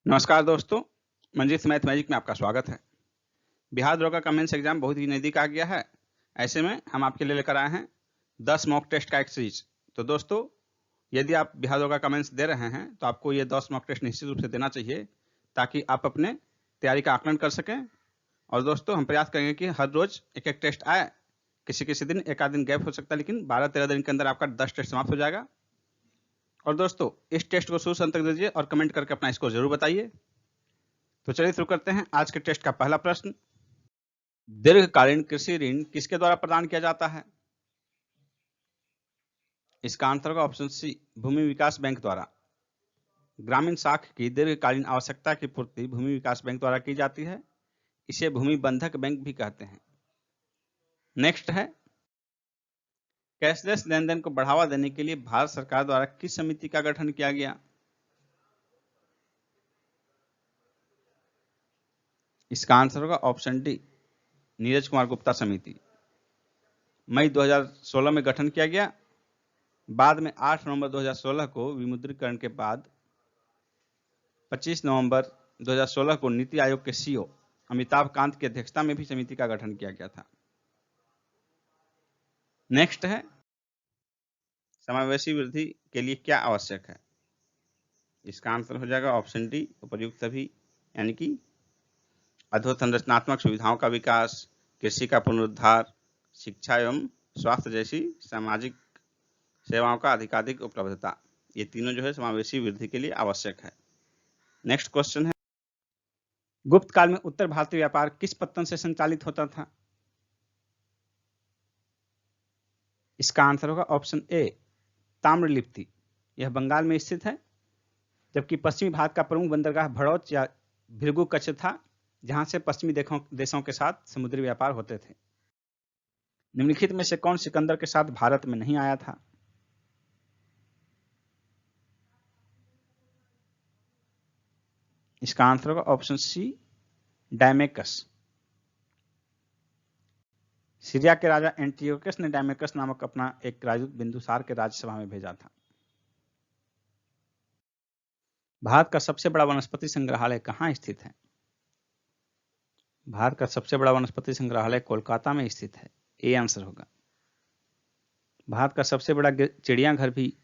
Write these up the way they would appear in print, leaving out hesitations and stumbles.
नमस्कार दोस्तों, मंजिस math magic में आपका स्वागत है। बिहार दरोगा का मेंस एग्जाम बहुत ही नज़दीक आ गया है। ऐसे में हम आपके लिए लेकर आए हैं 10 मॉक टेस्ट का एक सीरीज। तो दोस्तों, यदि आप बिहार दरोगा का मेंस दे रहे हैं तो आपको ये 10 मॉक टेस्ट निश्चित रूप से देना चाहिए ताकि आप अपने तैयारी का आकलन कर सकें। और दोस्तों, हम प्रयास करेंगे कि हर रोज एक-एक टेस्ट आए। किसी-किसी दिन एक आध दिन गैप हो सकता है, लेकिन 12-13 दिन के अंदर आपका 10 टेस्ट समाप्त हो जाएगा। और दोस्तों, इस टेस्ट को शुरू से अंत तक दीजिए और कमेंट करके अपना स्कोर जरूर बताइए। तो चलिए शुरू करते हैं आज के टेस्ट का पहला प्रश्न। दीर्घकालीन कृषि ऋण किसके द्वारा प्रदान किया जाता है? इसका आंसर होगा ऑप्शन सी, भूमि विकास बैंक द्वारा। ग्रामीण साख की दीर्घकालीन आवश्यकता की पूर्ति भूमि विकास बैंक द्वारा की जाती है। इसे भूमि बंधक बैंक भी कहते हैं। नेक्स्ट है, कैशलेस लेन देन को बढ़ावा देने के लिए भारत सरकार द्वारा किस समिति का गठन किया गया? इसका आंसर होगा ऑप्शन डी, नीरज कुमार गुप्ता समिति। मई 2016 में गठन किया गया। बाद में 8 नवंबर 2016 को विमुद्रीकरण के बाद 25 नवंबर 2016 को नीति आयोग के सीईओ अमिताभ कांत की अध्यक्षता में भी समिति का गठन किया गया था। नेक्स्ट है, समावेशी वृद्धि के लिए क्या आवश्यक है? इसका आंसर हो जाएगा ऑप्शन डी, उपर्युक्त सभी, यानी कि अधोसंरचनात्मक सुविधाओं का विकास, कृषि का पुनरुद्धार, शिक्षा एवं स्वास्थ्य जैसी सामाजिक सेवाओं का अधिकाधिक उपलब्धता। ये तीनों जो है समावेशी वृद्धि के लिए आवश्यक है। नेक्स्ट क्वेश्चन है, गुप्त काल में उत्तर भारतीय व्यापार किस पत्तन से संचालित होता था? इसका आंसर होगा ऑप्शन ए, ताम्रलिप्ति। यह बंगाल में स्थित है, जबकि पश्चिमी भारत का प्रमुख बंदरगाह भड़ौच या भृगु कच्छ था, जहां से पश्चिमी देशों के साथ समुद्री व्यापार होते थे। निम्नलिखित में से कौन सिकंदर के साथ भारत में नहीं आया था? इसका आंसर होगा ऑप्शन सी, डायमेकस। सीरिया के राजा एंटियोकस ने डायमेकस नामक अपना एक राजदूत बिंदुसार के राज्यसभा में भेजा था। भारत का सबसे बड़ा वनस्पति संग्रहालय कहाँ स्थित है? भारत का सबसे बड़ा वनस्पति संग्रहालय कोलकाता में स्थित है। ए आंसर होगा। भारत का सबसे बड़ा चिड़ियाघर भी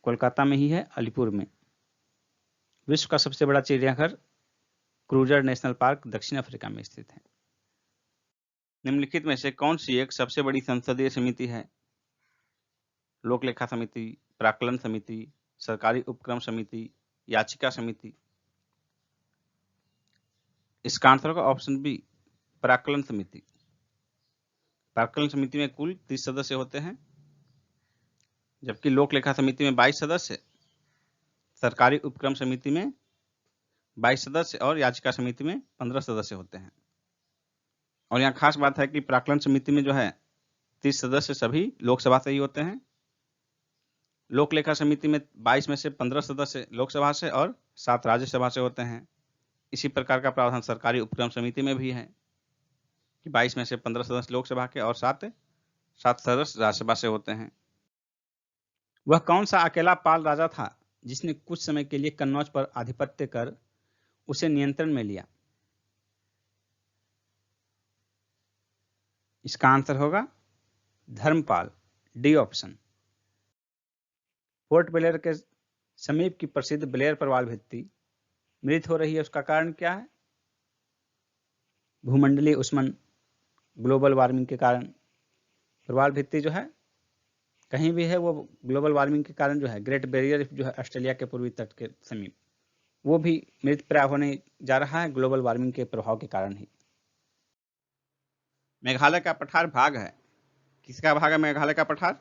कोलकाता में ही है, अलीपुर में। विश्व का सबसे बड़ा चिड़ियाघर क्रूजर नेशनल पार्क दक्षिण अफ्रीका में स्थित है। निम्नलिखित में से कौन सी एक सबसे बड़ी संसदीय समिति है? लोक लेखा समिति, प्राक्कलन समिति, सरकारी उपक्रम समिति, याचिका समिति। इसका आंसर होगा ऑप्शन बी, प्राक्कलन समिति। प्राक्कलन समिति में कुल 30 सदस्य होते हैं, जबकि लोक लेखा समिति में 22 सदस्य, सरकारी उपक्रम समिति में 22 सदस्य और याचिका समिति में 15 सदस्य होते हैं। और यहाँ खास बात है कि प्राक्कलन समिति में जो है 30 सदस्य सभी लोकसभा से ही होते हैं। लोक लेखा समिति में 22 में से 15 सदस्य लोकसभा से और 7 राज्यसभा से होते हैं। इसी प्रकार का प्रावधान सरकारी उपक्रम समिति में भी है कि 22 में से 15 सदस्य लोकसभा के और 7 सदस्य राज्यसभा से होते हैं। वह कौन सा अकेला पाल राजा था जिसने कुछ समय के लिए कन्नौज पर आधिपत्य कर उसे नियंत्रण में लिया? इसका आंसर होगा धर्मपाल, डी ऑप्शन। पोर्ट ब्लेयर के समीप की प्रसिद्ध ब्लेयर प्रवाल भित्ति मृत हो रही है, उसका कारण क्या है? भूमंडलीय उष्मन, ग्लोबल वार्मिंग के कारण। प्रवाल भित्ति जो है कहीं भी है, वो ग्लोबल वार्मिंग के कारण जो है, ग्रेट बैरियर जो है ऑस्ट्रेलिया के पूर्वी तट के समीप, वो भी मृत प्राय होने जा रहा है ग्लोबल वार्मिंग के प्रभाव के कारण ही। मेघालय का पठार भाग है, किसका भाग है मेघालय का पठार?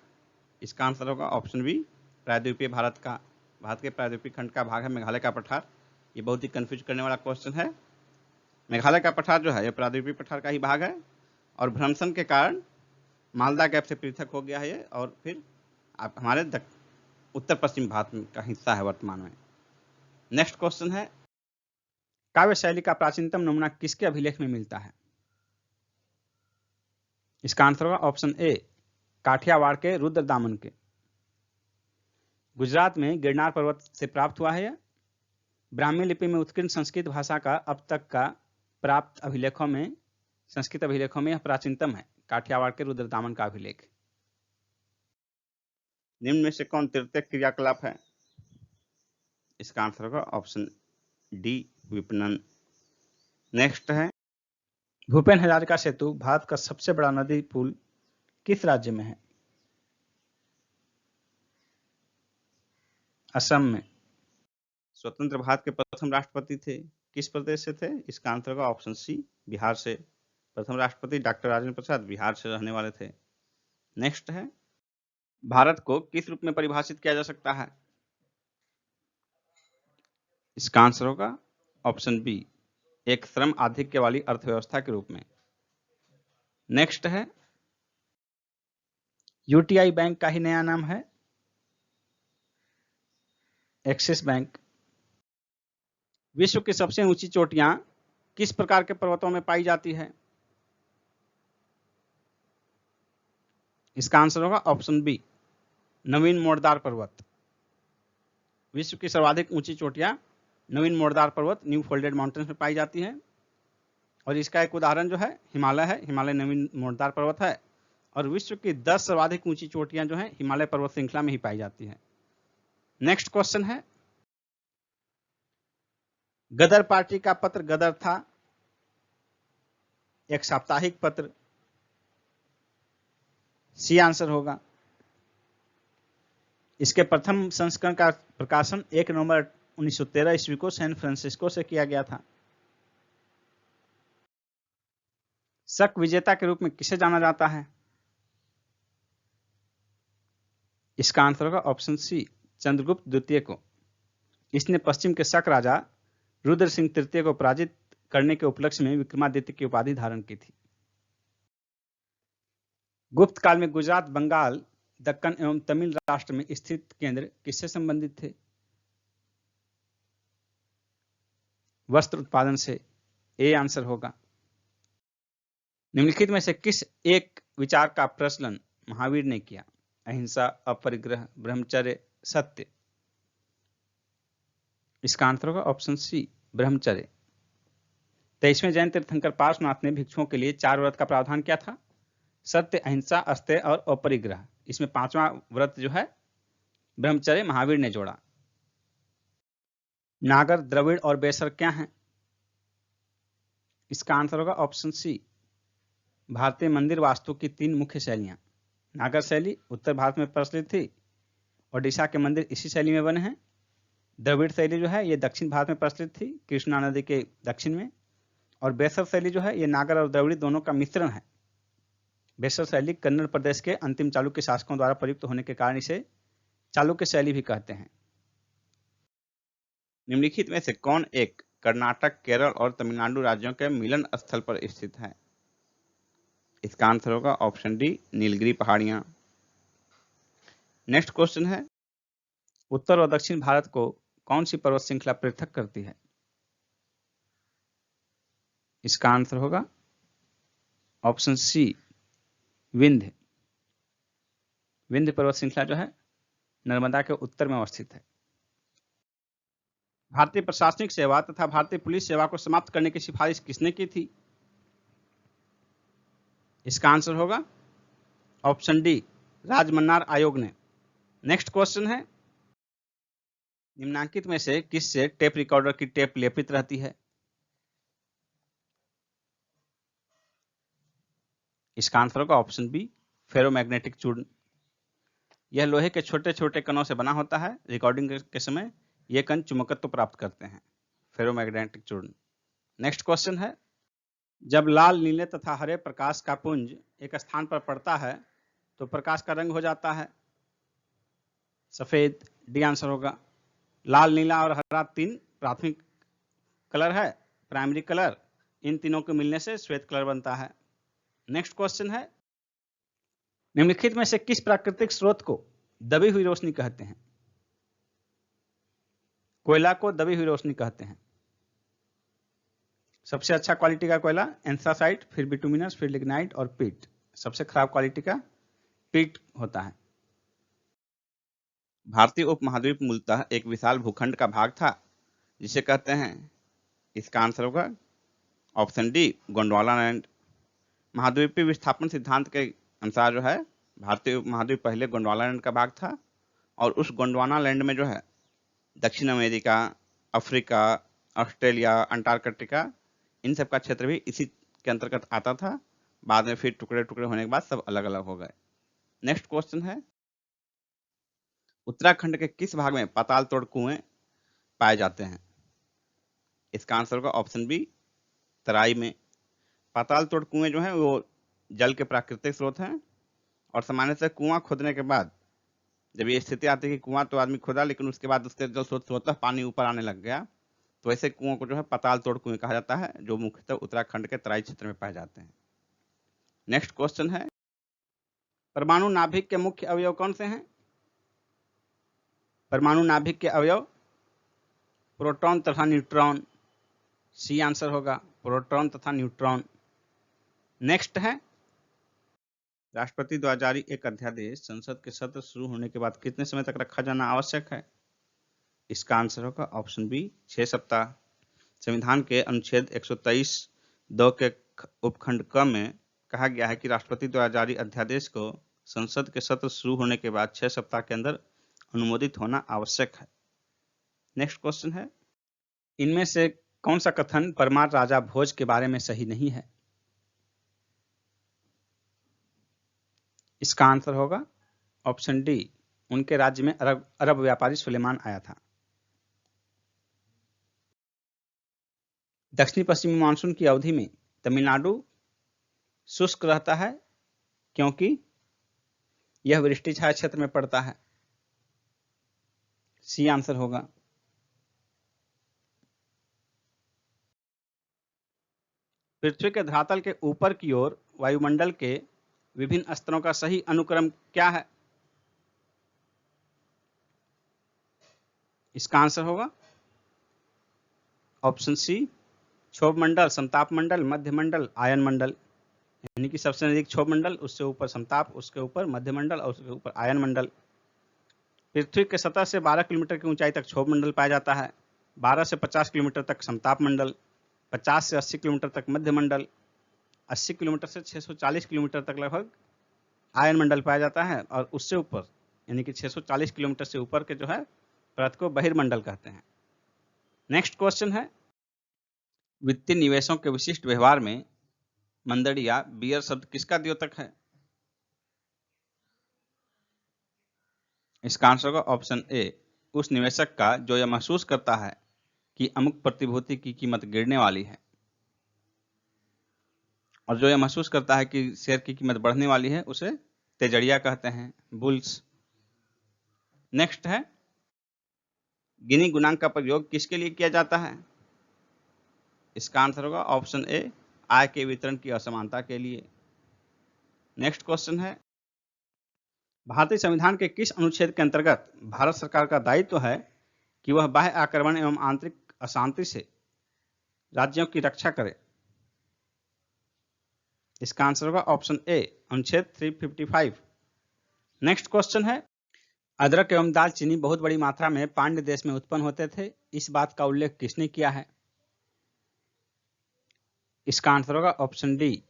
इसका आंसर होगा ऑप्शन बी, प्रायद्वीपीय भारत के प्रायद्वीपीय खंड का भाग है मेघालय का पठार। ये बहुत ही कंफ्यूज करने वाला क्वेश्चन है। मेघालय का पठार जो है ये प्रायद्वीपीय पठार का ही भाग है, और भ्रंशन के कारण मालदा गैप से पृथक हो गया है ये, और फिर आप हमारे उत्तर पश्चिम भारत का हिस्सा है वर्तमान में। नेक्स्ट क्वेश्चन है, काव्य शैली का प्राचीनतम नमूना किसके अभिलेख में मिलता है? इसका आंसर होगा ऑप्शन ए, काठियावाड़ के रुद्र दामन के। गुजरात में गिरनार पर्वत से प्राप्त हुआ है यह। ब्राह्मी लिपि में उत्कीर्ण संस्कृत भाषा का अब तक का प्राप्त अभिलेखों में संस्कृत अभिलेखों में यह प्राचीनतम है। काठियावाड़ के रुद्रदामन का अभिलेख। निम्न में से कौन तृतीयक क्रियाकलाप है? इसका आंसर होगा ऑप्शन डी, विपणन। नेक्स्ट है, भूपेन हजारिका सेतु भारत का सबसे बड़ा नदी पुल किस राज्य में है? असम में। स्वतंत्र भारत के प्रथम राष्ट्रपति थे, किस प्रदेश से थे? इसका आंसर होगा ऑप्शन सी, बिहार से। प्रथम राष्ट्रपति डॉक्टर राजेंद्र प्रसाद बिहार से रहने वाले थे। नेक्स्ट है, भारत को किस रूप में परिभाषित किया जा सकता है? इसका आंसर होगा ऑप्शन बी, एक श्रम आधिक्य वाली अर्थव्यवस्था के रूप में। नेक्स्ट है, यूटीआई बैंक का ही नया नाम है एक्सिस बैंक। विश्व की सबसे ऊंची चोटियां किस प्रकार के पर्वतों में पाई जाती है? इसका आंसर होगा ऑप्शन बी, नवीन मोड़दार पर्वत। विश्व की सर्वाधिक ऊंची चोटियां नवीन मोड़दार पर्वत न्यू फोल्डेड माउंटेन्स में पाई जाती हैं। और इसका एक उदाहरण जो है हिमालय है। हिमालय नवीन मोड़दार पर्वत है। और विश्व की 10 सर्वाधिक ऊंची चोटियां जो है हिमालय पर्वत श्रृंखला में ही पाई जाती है। नेक्स्ट क्वेश्चन है, गदर पार्टी का पत्र गदर था एक साप्ताहिक पत्र। सी आंसर होगा। इसके प्रथम संस्करण का प्रकाशन 1 नवंबर 1913 ईस्वी को सैन फ्रांसिस्को से किया गया था। शक विजेता के रूप में किसे जाना जाता है? इसका आंसर होगा ऑप्शन सी, चंद्रगुप्त द्वितीय को। इसने पश्चिम के शक राजा रुद्र सिंह तृतीय को पराजित करने के उपलक्ष्य में विक्रमादित्य की उपाधि धारण की थी। गुप्त काल में गुजरात, बंगाल, दक्कन एवं तमिल राष्ट्र में स्थित केंद्र किससे संबंधित थे? वस्त्र उत्पादन से। ए आंसर होगा। निम्नलिखित में से किस एक विचार का प्रचलन महावीर ने किया? अहिंसा, अपरिग्रह, ब्रह्मचर्य, सत्य। इसका आंसर होगा ऑप्शन सी, ब्रह्मचर्य। 23वें जैन तीर्थंकर पार्श्वनाथ ने भिक्षुओं के लिए 4 व्रत का प्रावधान किया था। सत्य, अहिंसा, अस्तेय और अपरिग्रह। इसमें 5वां व्रत जो है ब्रह्मचर्य महावीर ने जोड़ा। नागर, द्रविड़ और बेसर क्या हैं? इसका आंसर होगा ऑप्शन सी, भारतीय मंदिर वास्तु की 3 मुख्य शैलियां। नागर शैली उत्तर भारत में प्रचलित थी। ओडिशा के मंदिर इसी शैली में बने हैं। द्रविड़ शैली जो है ये दक्षिण भारत में प्रचलित थी, कृष्णा नदी के दक्षिण में। और बेसर शैली जो है ये नागर और द्रविड़ दोनों का मिश्रण है। बेसर शैली कन्नड़ प्रदेश के अंतिम चालुक्य शासकों द्वारा प्रयुक्त होने के कारण इसे चालुक्य शैली भी कहते हैं। निम्नलिखित में से कौन एक कर्नाटक, केरल और तमिलनाडु राज्यों के मिलन स्थल पर स्थित है? इसका आंसर होगा ऑप्शन डी, नीलगिरी पहाड़ियां। नेक्स्ट क्वेश्चन है, उत्तर और दक्षिण भारत को कौन सी पर्वत श्रृंखला पृथक करती है? इसका आंसर होगा ऑप्शन सी, विंध्य। विंध्य पर्वत श्रृंखला जो है नर्मदा के उत्तर में अवस्थित है। भारतीय प्रशासनिक सेवा तथा भारतीय पुलिस सेवा को समाप्त करने की सिफारिश किसने की थी? इसका आंसर होगा ऑप्शन डी, राजमन्नार आयोग ने। नेक्स्ट क्वेश्चन है, निम्नांकित में से किससे टेप रिकॉर्डर की टेप लेपित रहती है? इसका आंसर होगा ऑप्शन बी, फेरोमैग्नेटिक चूर्ण। यह लोहे के छोटे छोटे कणों से बना होता है। रिकॉर्डिंग के समय ये कण चुंबकत्व प्राप्त करते हैं, फेरोमैग्नेटिक चूर्ण। नेक्स्ट क्वेश्चन है, जब लाल, नीले तथा हरे प्रकाश का पुंज एक स्थान पर पड़ता है तो प्रकाश का रंग हो जाता है सफेद। डी आंसर होगा। लाल, नीला और हरा 3 प्राथमिक कलर है, प्राइमरी कलर। इन तीनों के मिलने से श्वेत कलर बनता है। नेक्स्ट क्वेश्चन है, निम्नलिखित में से किस प्राकृतिक स्रोत को दबी हुई रोशनी कहते हैं? कोयला को दबी हुई रोशनी कहते हैं। सबसे अच्छा क्वालिटी का कोयला एंथ्रासाइट, फिर बिटुमिनस, फिर लिग्नाइट और पीट। सबसे खराब क्वालिटी का पीट होता है। भारतीय उपमहाद्वीप मूलतः एक विशाल भूखंड का भाग था जिसे कहते हैं। इसका आंसर होगा ऑप्शन डी, गोंडवाना लैंड। महाद्वीपीय विस्थापन सिद्धांत के अनुसार जो है भारतीय महाद्वीप पहले गोंडवाना लैंड का भाग था, और उस गोंडवाना लैंड में जो है दक्षिण अमेरिका, अफ्रीका, ऑस्ट्रेलिया, अंटार्कटिका, इन सब का क्षेत्र भी इसी के अंतर्गत आता था। बाद में फिर टुकड़े टुकड़े होने के बाद सब अलग अलग हो गए। नेक्स्ट क्वेश्चन है, उत्तराखंड के किस भाग में पाताल तोड़ कुएं पाए जाते हैं? इसका आंसर होगा ऑप्शन बी, तराई में। पाताल तोड़ कुएं जो है वो जल के प्राकृतिक स्रोत हैं, और सामान्य से कुआं खोदने के बाद जब ये स्थिति आती है कि कुआं तो आदमी खोदा, लेकिन उसके बाद उसके जल स्रोत से होता पानी ऊपर आने लग गया, तो ऐसे कुओं को जो है पाताल तोड़ कुएं कहा जाता है, जो मुख्यतः उत्तराखंड के तराई क्षेत्र में पाए जाते हैं। नेक्स्ट क्वेश्चन है, परमाणु नाभिक के मुख्य अवयव कौन से हैं? परमाणु नाभिक के अवयव प्रोटॉन तथा न्यूट्रॉन। सी आंसर होगा, प्रोटॉन तथा न्यूट्रॉन। नेक्स्ट है, राष्ट्रपति द्वारा जारी एक अध्यादेश संसद के सत्र शुरू होने के बाद कितने समय तक रखा जाना आवश्यक है? इसका आंसर होगा ऑप्शन बी, 6 सप्ताह। संविधान के अनुच्छेद 123(2) के उपखंड क में कहा गया है कि राष्ट्रपति द्वारा जारी अध्यादेश को संसद के सत्र शुरू होने के बाद 6 सप्ताह के अंदर अनुमोदित होना आवश्यक है। नेक्स्ट क्वेश्चन है, इनमें से कौन सा कथन परमार राजा भोज के बारे में सही नहीं है? इसका आंसर होगा ऑप्शन डी, उनके राज्य में अरब व्यापारी सुलेमान आया था। दक्षिणी पश्चिमी मानसून की अवधि में तमिलनाडु शुष्क रहता है क्योंकि यह वृष्टि छाया क्षेत्र में पड़ता है। सी आंसर होगा। पृथ्वी के धरातल के ऊपर की ओर वायुमंडल के विभिन्न स्तरों का सही अनुक्रम क्या है? इसका आंसर होगा ऑप्शन सी, क्षोभ मंडल, संताप मंडल, मध्य मंडल, आयन मंडल। यानी कि सबसे नजदीक क्षोभ मंडल, उससे ऊपर संताप, उसके ऊपर मध्य मंडल और उसके ऊपर आयन मंडल। पृथ्वी के सतह से 12 किलोमीटर की ऊंचाई तक क्षोभ मंडल पाया जाता है, 12 से 50 किलोमीटर तक संताप मंडल, 50 से 80 किलोमीटर तक मध्य मंडल, 80 किलोमीटर से 640 किलोमीटर तक लगभग आयन मंडल पाया जाता है, और उससे ऊपर यानी कि 640 किलोमीटर से ऊपर के जो है परत को बहिर्मंडल कहते हैं। नेक्स्ट क्वेश्चन है, वित्तीय निवेशों के विशिष्ट व्यवहार में मंदड़ी या बियर शब्द किसका द्योतक है? इसका आंसर होगा ऑप्शन ए, उस निवेशक का जो यह महसूस करता है कि अमुक प्रतिभूति की कीमत गिरने वाली है, और जो यह महसूस करता है कि शेयर की कीमत बढ़ने वाली है उसे तेजड़िया कहते हैं, बुल्स। नेक्स्ट है, गिनी गुणांक का प्रयोग किसके लिए किया जाता है? इसका आंसर होगा ऑप्शन ए, आय के वितरण की असमानता के लिए। नेक्स्ट क्वेश्चन है, भारतीय संविधान के किस अनुच्छेद के अंतर्गत भारत सरकार का दायित्व है कि वह बाह्य आक्रमण एवं आंतरिक अशांति से राज्यों की रक्षा करे? इसका आंसर होगा ऑप्शन ए, अनुच्छेद 355। नेक्स्ट क्वेश्चन है, अदरक एवं दालचीनी बहुत बड़ी मात्रा में पांड्य देश में उत्पन्न होते थे, इस बात का उल्लेख किसने किया है? इसका आंसर होगा ऑप्शन डी,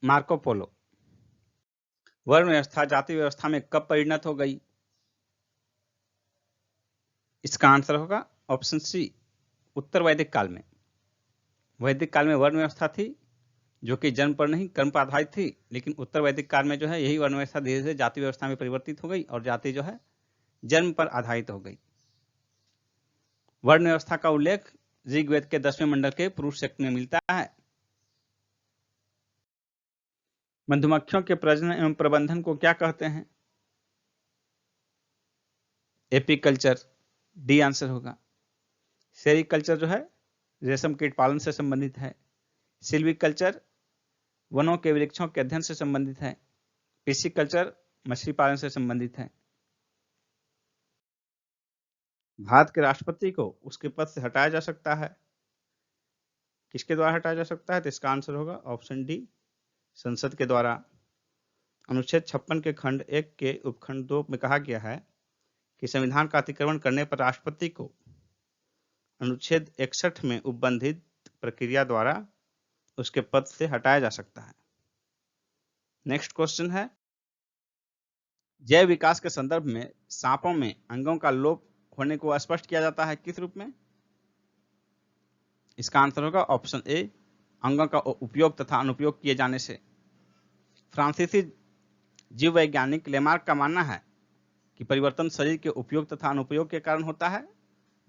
मार्को पोलो। वर्ण व्यवस्था जाति व्यवस्था में कब परिणत हो गई? इसका आंसर होगा ऑप्शन सी, उत्तर वैदिक काल में। वैदिक काल में वर्ण व्यवस्था थी जो कि जन्म पर नहीं कर्म पर आधारित थी, लेकिन उत्तर वैदिक काल में जो है यही वर्ण व्यवस्था धीरे धीरे जाति व्यवस्था में परिवर्तित हो गई और जाति जो है जन्म पर आधारित हो गई। वर्ण व्यवस्था का उल्लेख ऋग्वेद के 10वें मंडल के पुरुष सेक्ट में मिलता है। मधुमक्खियों के प्रजनन एवं प्रबंधन को क्या कहते हैं? एपीकल्चर। डी आंसर होगा। सेरीकल्चर जो है रेशम कीट पालन से संबंधित है। सिल्वीकल्चर वनों के वृक्षों के अध्ययन से संबंधित है। पिसिकल्चर मछली पालन से संबंधित है। भारत के राष्ट्रपति को उसके पद से हटाया जा सकता है, किसके द्वारा हटाया जा सकता है? तो इसका आंसर होगा ऑप्शन डी, संसद के द्वारा। अनुच्छेद 56 के खंड 1 के उपखंड 2 में कहा गया है कि संविधान का अतिक्रमण करने पर राष्ट्रपति को अनुच्छेद 61 में उपबंधित प्रक्रिया द्वारा उसके पद से हटाया जा सकता है। नेक्स्ट क्वेश्चन है, जैव विकास के संदर्भ में सांपों में अंगों का लोप होने को स्पष्ट किया जाता है किस रूप में? इसका आंसर होगा ऑप्शन ए, अंगों का उपयोग तथा अनुपयोग किए जाने से। फ्रांसीसी जीव वैज्ञानिक लेमार्क का मानना है कि परिवर्तन शरीर के उपयोग तथा अनुपयोग के कारण होता है।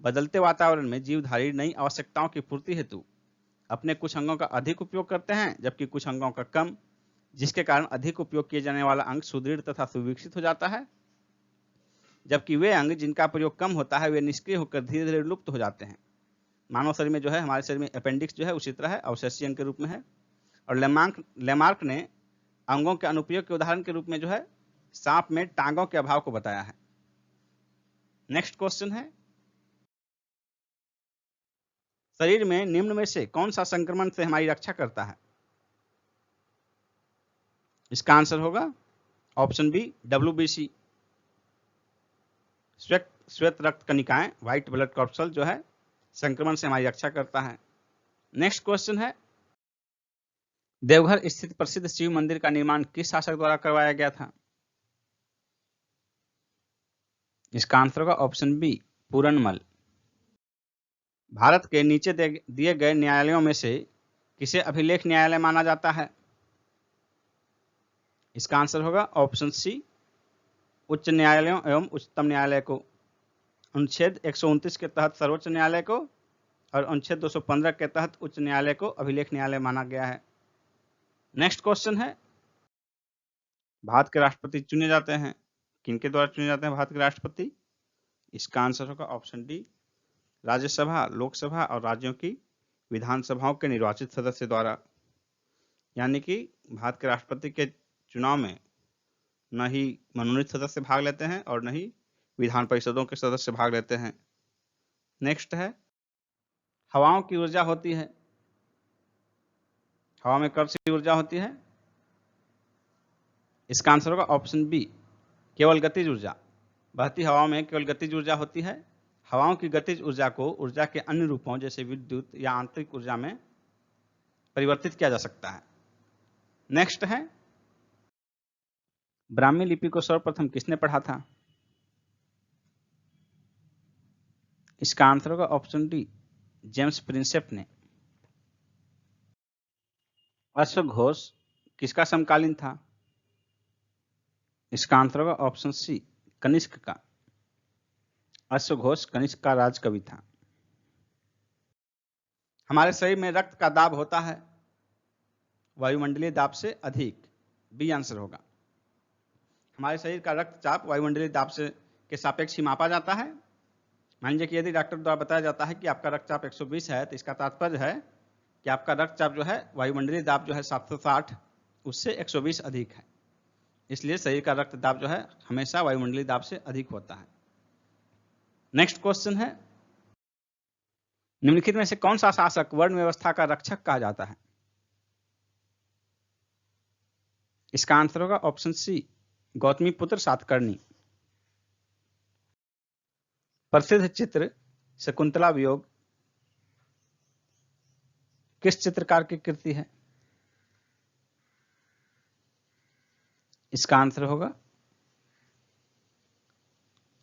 बदलते वातावरण में जीवधारी नई आवश्यकताओं की पूर्ति हेतु अपने कुछ अंगों का अधिक उपयोग करते हैं, जबकि कुछ अंगों का कम, जिसके कारण अधिक उपयोग किए जाने वाला अंग सुदृढ़ तथा सुविकसित हो जाता है, जबकि वे अंग जिनका प्रयोग कम होता है वे निष्क्रिय होकर धीरे धीरे लुप्त हो जाते हैं। मानव शरीर में जो है, हमारे शरीर में अपेंडिक्स जो है उसी तरह है, अवशेषीय अंग के रूप में है। और लेमार्क ने अंगों के अनुपयोग के उदाहरण के रूप में जो है सांप में टांगों के अभाव को बताया है। नेक्स्ट क्वेश्चन है, शरीर में निम्न में से कौन सा संक्रमण से हमारी रक्षा करता है? इसका आंसर होगा ऑप्शन बी, WBC, श्वेत रक्त कणिकाएं, व्हाइट ब्लड कॉर्पसल जो है संक्रमण से हमारी रक्षा करता है। नेक्स्ट क्वेश्चन है, देवघर स्थित प्रसिद्ध शिव मंदिर का निर्माण किस शासक द्वारा करवाया गया था? इसका आंसर होगा ऑप्शन बी, पूरनमल। भारत के नीचे दिए गए न्यायालयों में से किसे अभिलेख न्यायालय माना जाता है? इसका आंसर होगा ऑप्शन सी, उच्च न्यायालयों एवं उच्चतम न्यायालय को। अनुच्छेद 129 के तहत सर्वोच्च न्यायालय को और अनुच्छेद 215 के तहत उच्च न्यायालय को अभिलेख न्यायालय माना गया है। नेक्स्ट क्वेश्चन है, भारत के राष्ट्रपति चुने जाते हैं, किनके द्वारा चुने जाते हैं भारत के राष्ट्रपति? इसका आंसर होगा ऑप्शन डी, राज्यसभा, लोकसभा और राज्यों की विधानसभाओं के निर्वाचित सदस्य द्वारा। यानी कि भारत के राष्ट्रपति के चुनाव में न ही मनोनीत सदस्य भाग लेते हैं और न ही विधान परिषदों के सदस्य भाग लेते हैं। नेक्स्ट है, हवाओं की ऊर्जा होती है, हवा में कौन सी ऊर्जा होती है? इसका आंसर होगा ऑप्शन बी, केवल गतिज ऊर्जा। बहती हवाओं में केवल गतिज ऊर्जा होती है। हवाओं की गतिज ऊर्जा को ऊर्जा के अन्य रूपों जैसे विद्युत या आंतरिक ऊर्जा में परिवर्तित किया जा सकता है। नेक्स्ट है, ब्राह्मी लिपि को सर्वप्रथम किसने पढ़ा था? इसका आंसर होगा ऑप्शन डी, जेम्स प्रिंसेप ने। अश्वघोष किसका समकालीन था? इसका आंसर होगा ऑप्शन सी, कनिष्क का। अश्वघोष कनिष्क का राजकवि था। हमारे शरीर में रक्त का दाब होता है वायुमंडलीय दाब से अधिक, बी आंसर होगा। हमारे शरीर का रक्तचाप वायुमंडलीय दाब से के सापेक्ष ही मापा जाता है। मान लीजिए कि यदि डॉक्टर द्वारा बताया जाता है कि आपका रक्तचाप 120 है, तो इसका तात्पर्य है कि आपका रक्तचाप जो है वायुमंडलीय दाब जो है 760 उससे 120 अधिक है। इसलिए शरीर का रक्त दाब जो है हमेशा वायुमंडलीय दाब से अधिक होता है। नेक्स्ट क्वेश्चन है, निम्नलिखित में से कौन सा शासक वर्ण व्यवस्था का रक्षक कहा जाता है? इसका आंसर होगा ऑप्शन सी, गौतमीपुत्र सातकर्णी। प्रसिद्ध चित्र शकुंतला वियोग किस चित्रकार की कृति है? इसका आंसर होगा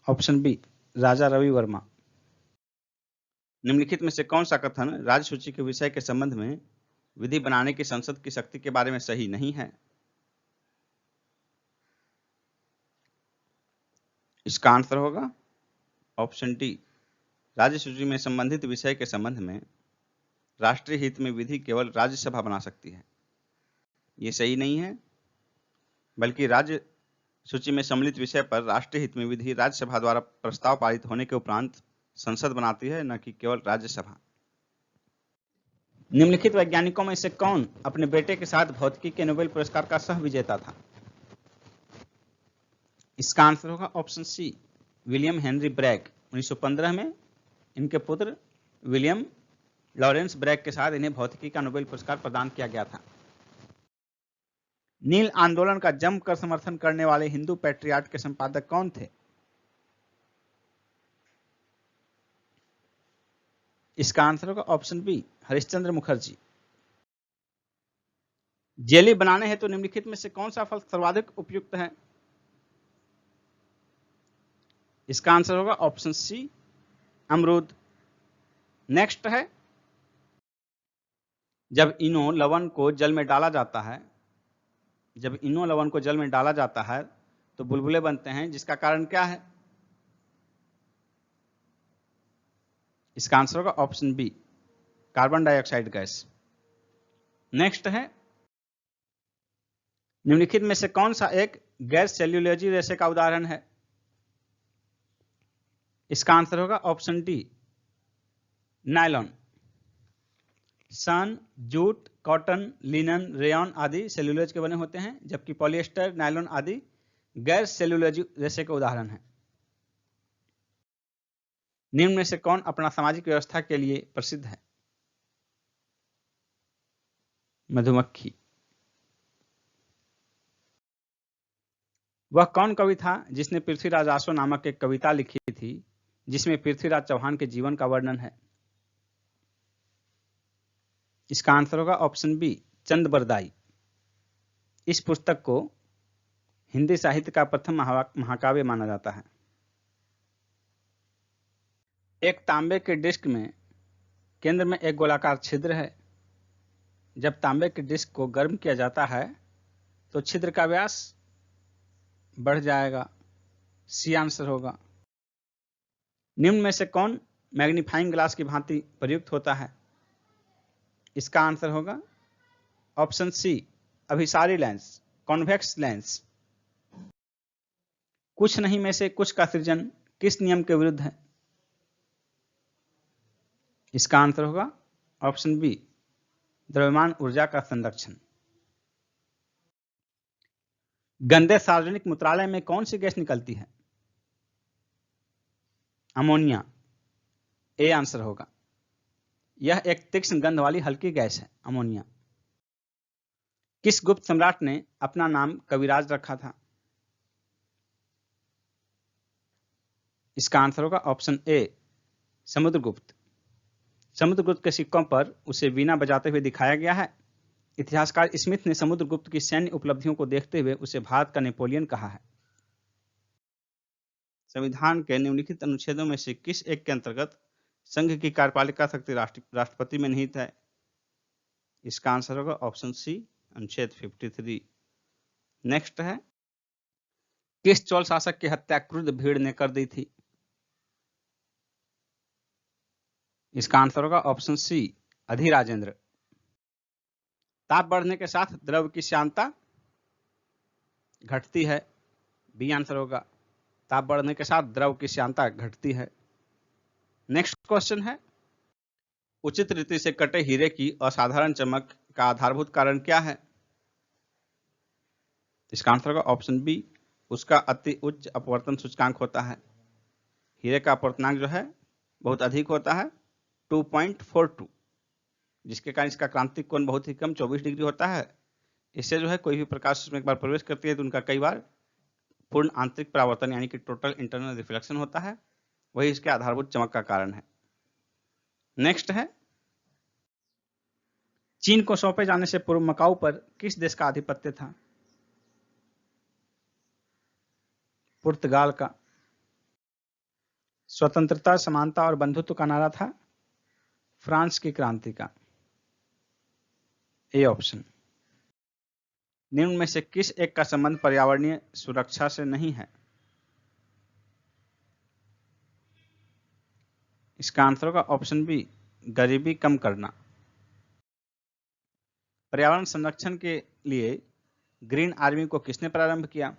ऑप्शन बी, राजा रवि वर्मा। निम्नलिखित में से कौन सा कथन राज्य सूची के विषय के संबंध में विधि बनाने की संसद की शक्ति के बारे में सही नहीं है? इसका आंसर होगा ऑप्शन डी, राज्य सूची में संबंधित विषय के संबंध में राष्ट्रीय हित में विधि केवल राज्यसभा बना सकती है। ये सही नहीं है, बल्कि राज्य सूची में सम्मिलित विषय पर राष्ट्रीय हित में विधि राज्यसभा द्वारा प्रस्ताव पारित होने के उपरांत संसद बनाती है, न कि केवल राज्यसभा। निम्नलिखित वैज्ञानिकों में से कौन अपने बेटे के साथ भौतिकी के नोबेल पुरस्कार का सह विजेता था? इसका आंसर होगा option C, William Henry Bragg. 1915 में इनके पुत्र विलियम लॉरेंस ब्रैग के साथ इन्हें भौतिकी का नोबेल पुरस्कार प्रदान किया गया था। नील आंदोलन का जमकर समर्थन करने वाले हिंदू पैट्रियाट के संपादक कौन थे? इसका आंसर होगा option B Harishchandra Mukherjee. Jelly बनाने हेतु निम्नलिखित में से कौन सा फल सर्वाधिक उपयुक्त है? इसका आंसर होगा ऑप्शन सी अमरूद। नेक्स्ट है, जब इनो लवण को जल में डाला जाता है, जब इनो लवण को जल में डाला जाता है तो बुलबुले बनते हैं, जिसका कारण क्या है? इसका आंसर होगा option B carbon dioxide gas. Next है, निम्नलिखित में से कौन सा एक गैर सेल्यूलोजी रेशे का उदाहरण है? इसका आंसर होगा ऑप्शन डी नायलॉन। सन, जूट, कॉटन, लिनन, रेयन आदि सेल्यूलोज के बने होते हैं, जबकि पॉलिएस्टर, नायलॉन आदि गैर सेल्यूलोज रेशे के उदाहरण हैं। निम्न में से कौन अपना सामाजिक व्यवस्था के लिए प्रसिद्ध है? मधुमक्खी। वह कौन कवि था जिसने पृथ्वीराज आसो नामक एक कविता लिखी थी जिसमें पृथ्वीराज चौहान के जीवन का वर्णन है? इसका आंसर होगा ऑप्शन बी चंद बरदाई। इस पुस्तक को हिंदी साहित्य का प्रथम महाकाव्य माना जाता है। एक तांबे के डिस्क में केंद्र में एक गोलाकार छिद्र है। जब तांबे के डिस्क को गर्म किया जाता है तो छिद्र का व्यास बढ़ जाएगा। सी आंसर होगा। निम्न में से कौन मैग्नीफाइंग ग्लास की भांति प्रयुक्त होता है? इसका आंसर होगा ऑप्शन सी अभिसारी लेंस, कॉन्वेक्स लेंस। कुछ नहीं में से कुछ का सृजन किस नियम के विरुद्ध है? इसका आंसर होगा ऑप्शन बी द्रव्यमान ऊर्जा का संरक्षण। गंदे सार्वजनिक मूत्रालय में कौन सी गैस निकलती है? अमोनिया। ए आंसर होगा। यह एक तीक्ष्ण गंध वाली हल्की गैस है अमोनिया। किस गुप्त सम्राट ने अपना नाम कविराज रखा था? इसका आंसर होगा ऑप्शन ए समुद्रगुप्त। समुद्रगुप्त के सिक्कों पर उसे वीणा बजाते हुए दिखाया गया है। इतिहासकार स्मिथ ने समुद्रगुप्त की सैन्य उपलब्धियों को देखते हुए उसे भारत का नेपोलियन कहा है। संविधान के निम्नलिखित अनुच्छेदों में से किस एक के अंतर्गत संघ की कार्यपालिका शक्ति राष्ट्रपति में निहित है? इसका आंसर होगा ऑप्शन सी अनुच्छेद 53। नेक्स्ट है, किस चोल शासक की हत्या क्रुद्ध भीड़ ने कर दी थी? इसका आंसर होगा ऑप्शन सी अधिराजेंद्र। ताप बढ़ने के साथ द्रव की श्यानता घटती है। बी आंसर होगा। ताप बढ़ने के साथ द्रव की श्यानता घटती है। नेक्स्ट क्वेश्चन है, उचित रीति से कटे हीरे की असाधारण चमक का आधारभूत कारण क्या है? इसका आंसर होगा ऑप्शन बी उसका अति उच्च अपवर्तन सूचकांक होता है। हीरे का अपवर्तनांक जो है बहुत अधिक होता है 2.42, जिसके कारण इसका क्रांतिक कोण बहुत ही कम 24 डिग्री होता है। इससे जो है कोई भी प्रकाश उसमें एक बार प्रवेश करती है तो उनका कई बार पूर्ण आंतरिक परावर्तन यानी कि टोटल इंटरनल रिफ्लेक्शन होता है, वही इसके आधारभूत चमक का कारण है। नेक्स्ट है, चीन को सौंपे जाने से पूर्व मकाऊ पर किस देश का आधिपत्य था? पुर्तगाल का। स्वतंत्रता, समानता और बंधुत्व का नारा था फ्रांस की क्रांति का। A option. निम्न में से किस एक का संबंध पर्यावरणीय सुरक्षा से नहीं है? इसका आंसर होगा ऑप्शन बी गरीबी कम करना। पर्यावरण संरक्षण के लिए ग्रीन आर्मी को किसने प्रारंभ किया?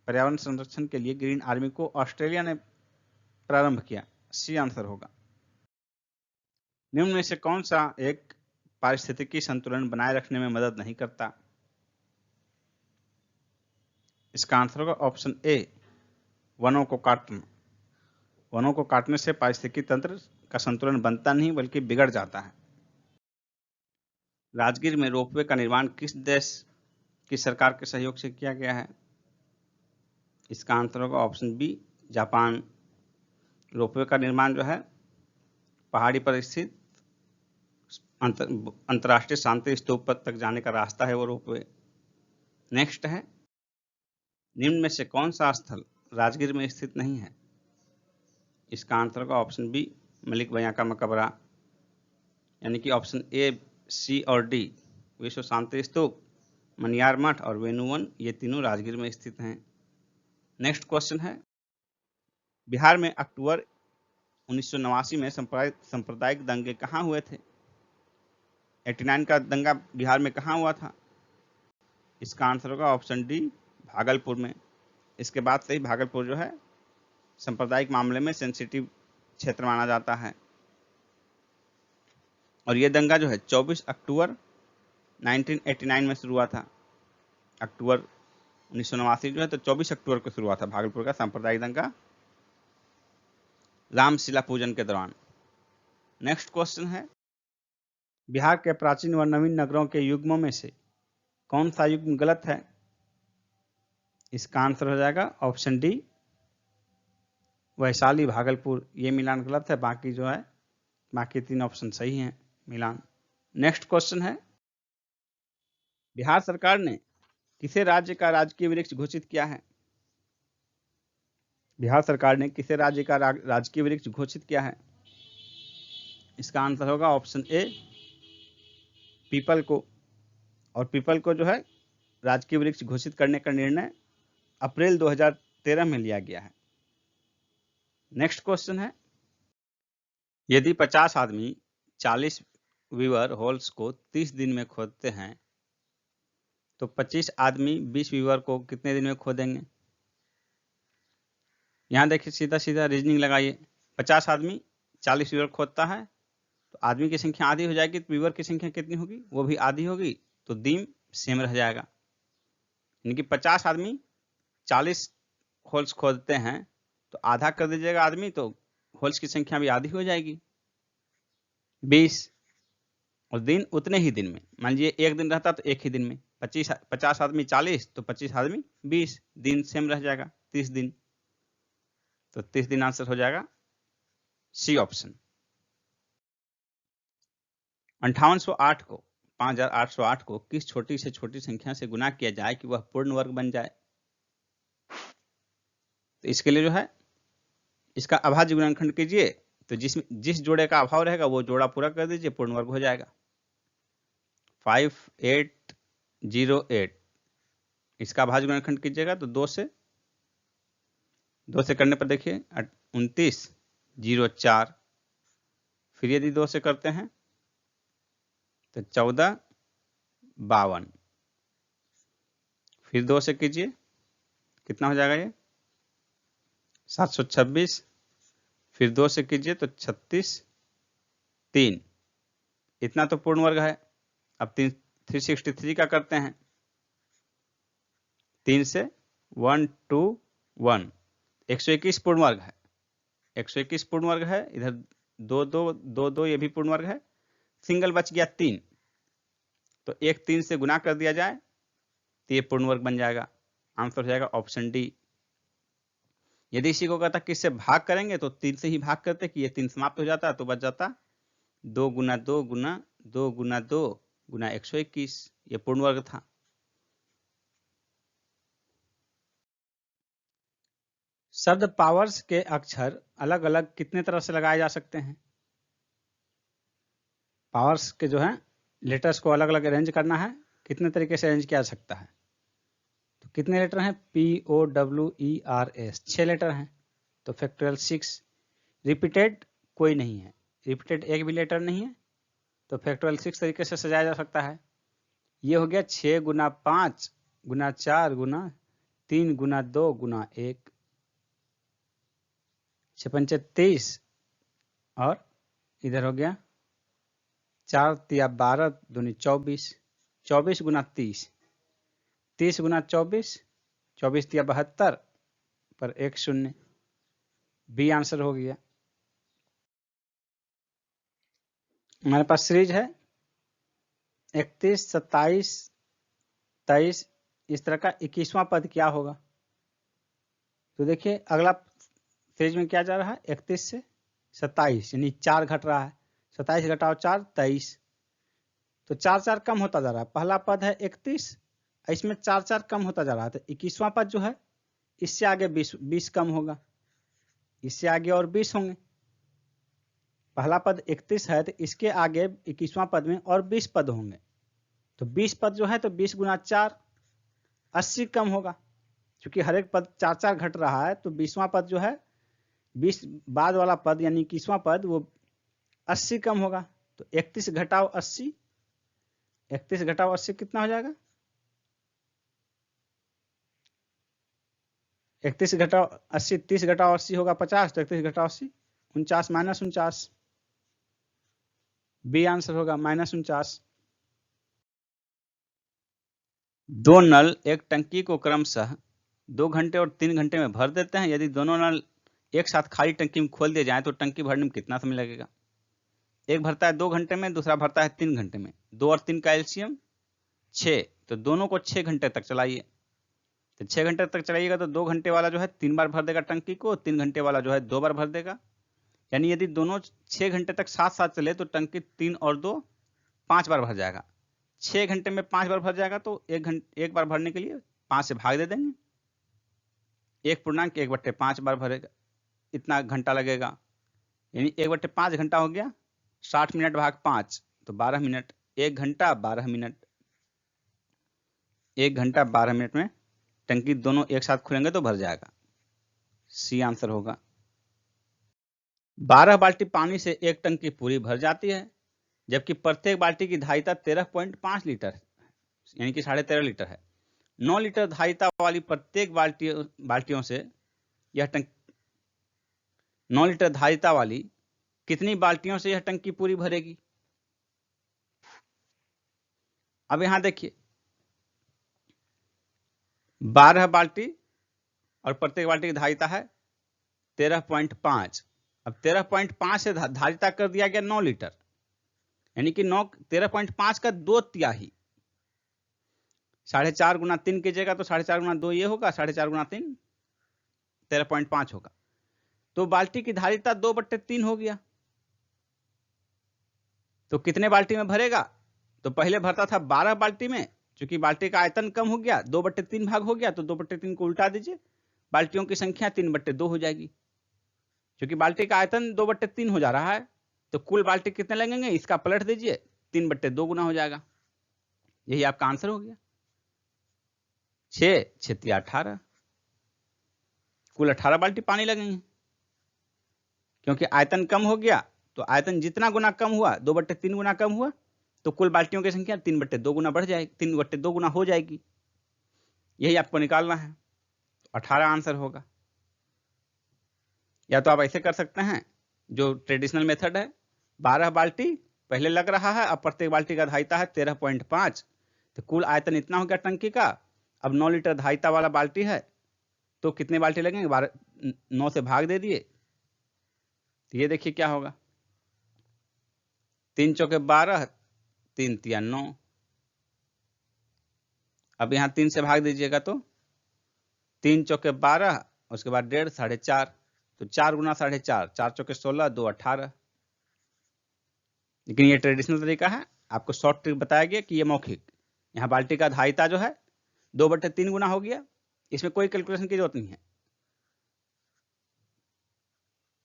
पर्यावरण संरक्षण के लिए ग्रीन आर्मी को ऑस्ट्रेलिया ने प्रारंभ किया। सी आंसर होगा। निम्न में से कौन सा एक पारिस्थितिकी संतुलन बनाए रखने में मदद नहीं करता? इसका आंसर होगा ऑप्शन ए वनों को काटना। वनों को काटने से पारिस्थितिकी तंत्र का संतुलन बनता नहीं बल्कि बिगड़ जाता है। राजगीर में रोपवे का निर्माण किस देश की सरकार के सहयोग से किया गया है? इसका आंसर होगा ऑप्शन बी जापान। रोपवे का निर्माण जो है पहाड़ी पर स्थित अंतर्राष्ट्रीय शांति स्तूप तक जाने का रास्ता है वो रोपवे। नेक्स्ट है, निम्न में से कौन सा स्थल राजगीर में स्थित नहीं है? इसका आंसर होगा ऑप्शन बी, मलिक भैया का मकबरा, यानी कि ऑप्शन ए, सी और डी, विश्व शांति स्तूप, मनियार मठ और वेणुवन, ये तीनों राजगीर में स्थित हैं। नेक्स्ट क्वेश्चन है, बिहार में अक्टूबर 1989 में सांप्रदायिक दंगे कहाँ हुए थे? 89 का दंगा बिहार में कहाँ हुआ था? इसका आंसर होगा ऑप्शन डी, भागलपुर में। इसके बाद से ही भागलपुर जो है सांप्रदायिक मामले में सेंसिटिव क्षेत्र माना जाता है। और ये दंगा जो है 24 अक्टूबर 1989 में शुरू हुआ था। अक्टूबर 1989 जो है तो 24 अक्टूबर को शुरू हुआ था भागलपुर का सांप्रदायिक दंगा, रामशिला पूजन के दौरान। नेक्स्ट क्वेश्चन है, बिहार के प्राचीन व नवीन नगरों के युग्मों में से कौन सा युग्म गलत है? इसका आंसर हो जाएगा ऑप्शन डी, वैशाली भागलपुर, ये मिलान गलत है, बाकी जो है बाकी तीन ऑप्शन सही हैं मिलान। नेक्स्ट क्वेश्चन है, बिहार सरकार ने किसे राज्य का राजकीय वृक्ष घोषित किया है? बिहार सरकार ने किसे राज्य का राजकीय वृक्ष घोषित किया है? इसका आंसर होगा ऑप्शन ए, पीपल को। और पीपल को जो है राजकीय वृक्ष घोषित करने का निर्णय अप्रैल 2013 में लिया गया है। नेक्स्ट क्वेश्चन है, यदि 50 आदमी 40 वीवर होल्स को 30 दिन में खोदते हैं तो 25 आदमी 20 वीवर को कितने दिन में खोदेंगे? यहां देखिए, सीधा सीधा रीजनिंग लगाइए। 50 आदमी 40 वीवर खोदता है तो आदमी की संख्या आधी हो जाएगी, तो वीवर की संख्या कितनी होगी? वो भी आधी होगी, तो दिन सेम रह जाएगा। यानी कि 50 आदमी 40 होल्स खोदते हैं तो आधा कर दीजिएगा आदमी, तो होल्स की संख्या भी आधी हो जाएगी 20, और दिन उतने ही दिन में। मान लीजिए एक दिन रहता तो एक ही दिन में 50 आदमी 40 तो 25 आदमी 20, दिन सेम रह जाएगा 30 दिन। तो 30 दिन आंसर हो जाएगा सी ऑप्शन। 5808 को 5808 को किस छोटी से छोटी संख्या से गुना किया जाए कि वह पूर्ण वर्ग बन जाए? तो इसके लिए जो है इसका अभाज्य गुणनखंड कीजिए, तो जिस जोड़े का अभाव रहेगा वो जोड़ा पूरा कर दीजिए, पूर्ण वर्ग हो जाएगा। 5808, इसका अभाज्य गुणनखंड कीजिएगा तो 2 से करने पर देखिए 2904, फिर यदि 2 से करते हैं तो 1452, फिर 2 से कीजिए कितना हो जाएगा ये 726, फिर 2 से कीजिए तो 36 3, इतना तो पूर्ण वर्ग है। अब 363 का करते हैं, 3 से 121, 121 पूर्ण वर्ग है, 121 पूर्ण वर्ग है। इधर 2 ये भी पूर्ण वर्ग है, सिंगल बच गया 3, तो एक 3 से गुना कर दिया जाए तो ये पूर्ण वर्ग बन जाएगा। आंसर हो जाएगा ऑप्शन डी। यदि इसी को कहता किससे भाग करेंगे तो 3 से ही भाग करते कि ये 3 समाप्त हो जाता तो बच जाता 2 गुना 2 गुना 2 गुना 2 गुना 121, ये पूर्ण वर्ग था। शब्द पावर्स के अक्षर अलग अलग कितने तरह से लगाए जा सकते हैं? पावर्स के जो है लेटर्स को अलग अलग अरेंज करना है, कितने तरीके से अरेंज किया जा सकता है? तो कितने लेटर हैं? POWERS, 6 लेटर हैं, तो फैक्टोरियल 6। रिपीटेड कोई नहीं है, रिपीटेड एक भी लेटर नहीं है, तो फैक्टोरियल 6 तरीके से सजाया जा सकता है। ये हो गया 6 गुना 5 गुना 4 गुना 3 गुना 2 गुना 1, 6 पंचे 30, और इधर हो गया 4 तिया 12 दूनी 24, 24 गुना 30, 30 गुना 24, 24 तिया 72 पर 1 0, बी आंसर हो गया। हमारे पास सीरीज है 31, 27, 23, इस तरह का 21वां पद क्या होगा? तो देखिए अगला सीरीज में क्या जा रहा है 31 से 27, यानी 4 घट रहा है। 27 घटाओ 4, 23। तो 4 4 कम होता जा रहा है। पहला पद है 31, इसमें 4 4 कम होता जा रहा है। तो 21वां पद जो है इससे आगे 20 कम होगा, इससे आगे और 20 होंगे। पहला पद 31 है तो इसके आगे 21वां पद में और 20 पद होंगे। तो 20 पद जो है तो 20 गुना 4, 80 कम होगा। क्योंकि हर एक पद 4 4 घट रहा है तो 20वां पद जो है 20 बाद वाला पद यानी 21वां पद वो 80 कम होगा। तो 31 घटाओ 80, 31 घटाओ 80 कितना हो जाएगा? 31 घटाओ 80, 30 घटाओ 80 होगा 50। तो 31 घटाओ 80, 49 माइनस 49। बी आंसर होगा -49। दो नल एक टंकी को क्रमशः 2 घंटे और 3 घंटे में भर देते हैं। यदि दोनों नल एक साथ खाली टंकी में खोल दिए जाए तो टंकी भरने में कितना समय लगेगा? एक भरता है 2 घंटे में, दूसरा भरता है 3 घंटे में। 2 और 3 का एलसीएम 6, तो दोनों को 6 घंटे तक चलाइए। तो 6 घंटे तक चलाइएगा तो 2 घंटे वाला जो है 3 बार भर देगा टंकी को, 3 घंटे वाला जो है 2 बार भर देगा। यानी यदि दोनों 6 घंटे तक साथ साथ चले तो टंकी 3 और 2 5 बार भर जाएगा। 6 घंटे में 5 बार भर जाएगा तो एक बार भरने के लिए 5 से भाग दे देंगे, 1.1/5 बार भरेगा, इतना घंटा लगेगा। यानी 1/5 घंटा हो गया, 60 मिनट भाग 5 तो 12 मिनट। 1 घंटा 12 मिनट, 1 घंटा 12 मिनट में टंकी दोनों एक साथ खुलेंगे तो भर जाएगा। सी आंसर होगा। 12 बाल्टी पानी से एक टंकी पूरी भर जाती है, जबकि प्रत्येक बाल्टी की धारिता 13.5 लीटर यानी कि 13.5 लीटर है। 9 लीटर धारिता वाली प्रत्येक बाल्टियों से यह टंकी 9 लीटर धारिता वाली कितनी बाल्टियों से यह टंकी पूरी भरेगी? अब यहां देखिए 12 बाल्टी और प्रत्येक बाल्टी की धारिता है 13.5। अब 13.5 से धारिता कर दिया गया 9 लीटर, यानी कि 13.5 का 2/3। 4.5 गुना 3 कीजिएगा तो 4.5 गुना 2 ये होगा, 4.5 गुना 3 13.5 होगा। तो बाल्टी की धारिता 2/3 हो गया। तो कितने बाल्टी में भरेगा? तो पहले भरता था 12 बाल्टी में, क्योंकि बाल्टी का आयतन कम हो गया, 2/3 भाग हो गया, तो 2/3 को उल्टा दीजिए, बाल्टियों की संख्या 3/2 हो जाएगी। क्योंकि बाल्टी का आयतन 2/3 हो जा रहा है तो कुल बाल्टी कितने लगेंगे इसका पलट दीजिए, 3/2 गुना हो जाएगा। यही आपका आंसर हो गया। 6 6 18, कुल 18 बाल्टी पानी लगेंगे। क्योंकि आयतन कम हो गया तो आयतन जितना गुना कम हुआ, 2/3 गुना कम हुआ, तो कुल बाल्टियों की संख्या 3/2 गुना बढ़ जाएगी, 3/2 गुना हो जाएगी। यही आपको निकालना है। 18 आंसर होगा। या तो आप ऐसे कर सकते हैं जो ट्रेडिशनल मेथड है, 12 बाल्टी पहले लग रहा है, अब प्रत्येक बाल्टी का धारिता है 13.5, तो कुल आयतन इतना हो गया टंकी का। अब 9 लीटर धारिता वाला बाल्टी है तो कितने बाल्टी लगेंगे? 9 से भाग दे दिए, तो ये देखिए क्या होगा, 3 चौके 12, 3 तिया 9। अब यहाँ 3 से भाग दीजिएगा तो 3 चौके 12, उसके बाद 1.5 4.5, तो 4 गुना 4.5, 4 चौके 16, 2 18। लेकिन ये ट्रेडिशनल तरीका है, आपको शॉर्ट ट्रिक बताया गया कि ये मौखिक। यहाँ बाल्टी का धारिता जो है 2/3 गुना हो गया, इसमें कोई कैलकुलेशन की जरूरत नहीं है।